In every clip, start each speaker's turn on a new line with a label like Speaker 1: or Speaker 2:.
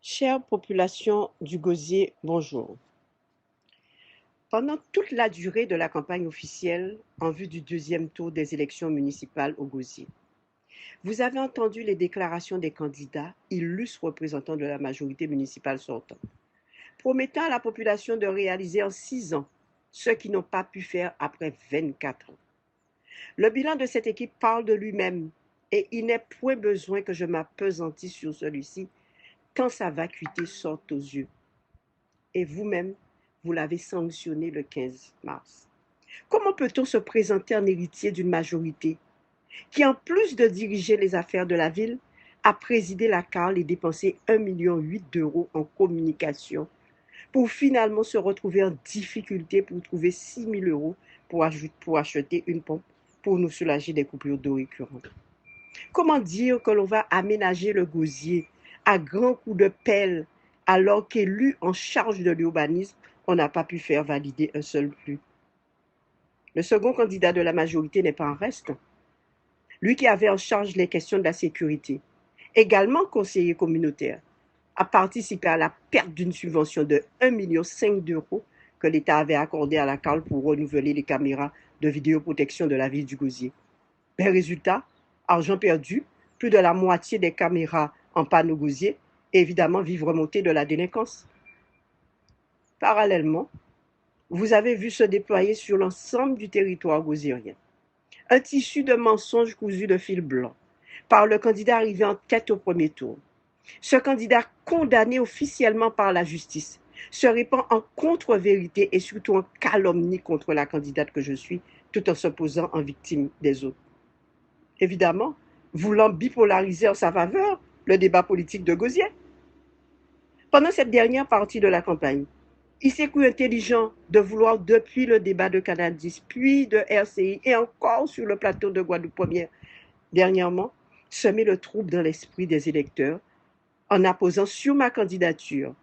Speaker 1: Chère population du Gosier, bonjour. Pendant toute la durée de la campagne officielle en vue du deuxième tour des élections municipales au Gosier, vous avez entendu les déclarations des candidats, illustres représentants de la majorité municipale sortante, promettant à la population de réaliser en 6 ans ce qu'ils n'ont pas pu faire après 24 ans. Le bilan de cette équipe parle de lui-même et il n'est point besoin que je m'apesantisse sur celui-ci quand sa vacuité sort aux yeux. Et vous-même, vous l'avez sanctionné le 15 mars. Comment peut-on se présenter en héritier d'une majorité qui, en plus de diriger les affaires de la ville, a présidé la CARL et dépensé 1,8 million d'euros en communication pour finalement se retrouver en difficulté pour trouver 6 000 euros pour acheter une pompe pour nous soulager des coupures d'eau récurrentes? Comment dire que l'on va aménager le Gosier à grands coups de pelle alors qu'élu en charge de l'urbanisme, on n'a pas pu faire valider un seul plus? Le second candidat de la majorité n'est pas en reste. Lui qui avait en charge les questions de la sécurité, également conseiller communautaire, a participé à la perte d'une subvention de 1,5 million d'euros que l'État avait accordée à la CARL pour renouveler les caméras de vidéoprotection de la ville du Gosier. Les résultats, argent perdu, plus de la moitié des caméras en panne au Gosier et évidemment vive remontée de la délinquance. Parallèlement, vous avez vu se déployer sur l'ensemble du territoire gosierien un tissu de mensonges cousus de fil blanc par le candidat arrivé en tête au premier tour. Ce candidat condamné officiellement par la justice se répand en contre-vérité et surtout en calomnie contre la candidate que je suis, tout en se posant en victime des autres. Évidemment, voulant bipolariser en sa faveur le débat politique de Gosier. Pendant cette dernière partie de la campagne, il s'est cru intelligent de vouloir, depuis le débat de Canal 10, puis de RCI et encore sur le plateau de Guadeloupe Première, dernièrement, semer le trouble dans l'esprit des électeurs en apposant sur ma candidature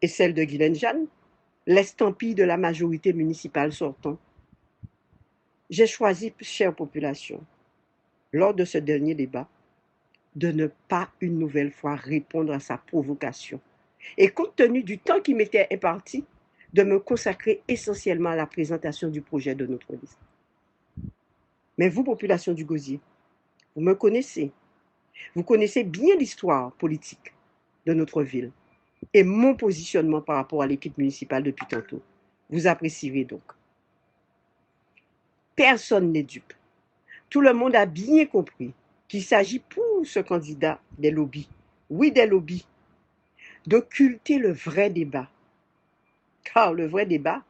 Speaker 1: et celle de Guylaine Jeanne l'estampille de la majorité municipale sortante. J'ai choisi, chère population, lors de ce dernier débat, de ne pas une nouvelle fois répondre à sa provocation. Et compte tenu du temps qui m'était imparti, de me consacrer essentiellement à la présentation du projet de notre liste. Mais vous, population du Gosier, vous me connaissez. Vous connaissez bien l'histoire politique de notre ville et mon positionnement par rapport à l'équipe municipale depuis tantôt. Vous apprécierez donc. Personne n'est dupe. Tout le monde a bien compris qu'il s'agit pour ce candidat des lobbies, oui des lobbies, d'occulter le vrai débat. Car le vrai débat,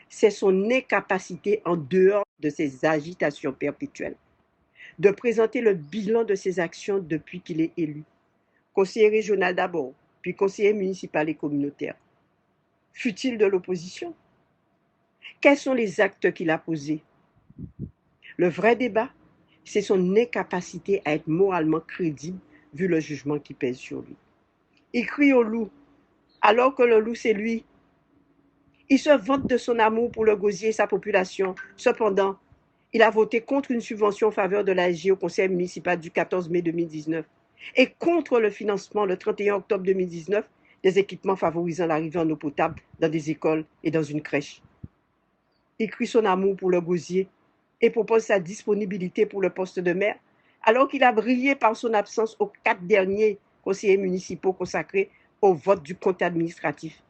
Speaker 1: c'est son incapacité en dehors de ses agitations perpétuelles, de présenter le bilan de ses actions depuis qu'il est élu. Conseiller régional d'abord, puis conseiller municipal et communautaire. Fut-il de l'opposition? Quels sont les actes qu'il a posés? Le vrai débat, c'est son incapacité à être moralement crédible vu le jugement qui pèse sur lui. Il crie au loup, alors que le loup, c'est lui. Il se vante de son amour pour le Gosier et sa population. Cependant, il a voté contre une subvention en faveur de l'ASG au conseil municipal du 14 mai 2019 et contre le financement le 31 octobre 2019 des équipements favorisant l'arrivée en eau potable dans des écoles et dans une crèche. Il crie son amour pour le Gosier et propose sa disponibilité pour le poste de maire, alors qu'il a brillé par son absence aux 4 derniers conseillers municipaux consacrés au vote du compte administratif.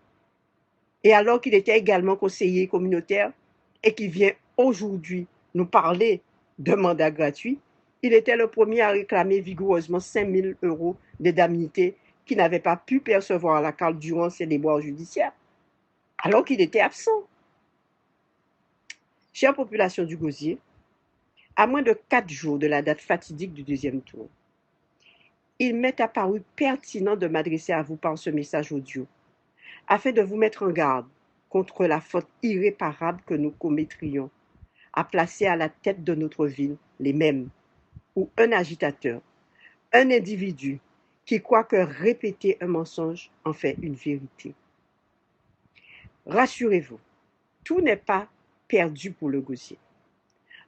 Speaker 1: Et alors qu'il était également conseiller communautaire et qu'il vient aujourd'hui nous parler de mandat gratuit, il était le premier à réclamer vigoureusement 5 000 euros d'indemnité qu'il n'avait pas pu percevoir à la CARL durant ses déboires judiciaires, alors qu'il était absent. Chère population du Gosier, à moins de 4 jours de la date fatidique du deuxième tour, il m'est apparu pertinent de m'adresser à vous par ce message audio, afin de vous mettre en garde contre la faute irréparable que nous commettrions à placer à la tête de notre ville les mêmes, ou un agitateur, un individu qui croit que répéter un mensonge en fait une vérité. Rassurez-vous, tout n'est pas perdu pour le Gosier.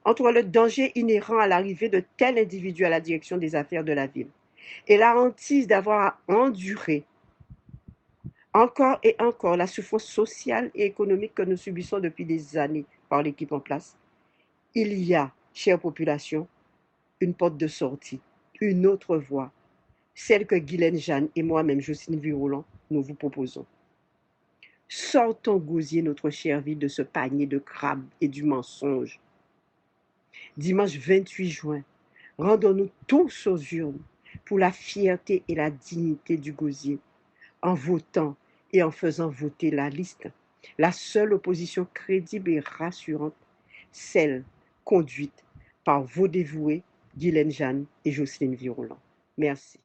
Speaker 1: Entre le danger inhérent à l'arrivée de tel individu à la direction des affaires de la ville et la hantise d'avoir à endurer Encore et encore, la souffrance sociale et économique que nous subissons depuis des années par l'équipe en place. Il y a, chère population, une porte de sortie, une autre voie, celle que Guylaine Jeanne et moi-même, Jocelyne Viroulant, nous vous proposons. Sortons gosier notre chère ville de ce panier de crabes et du mensonge. Dimanche 28 juin, rendons-nous tous aux urnes pour la fierté et la dignité du gosier, en votant et en faisant voter la liste, la seule opposition crédible et rassurante, celle conduite par vos dévoués Guylaine Jeanne et Jocelyne Viroulant. Merci.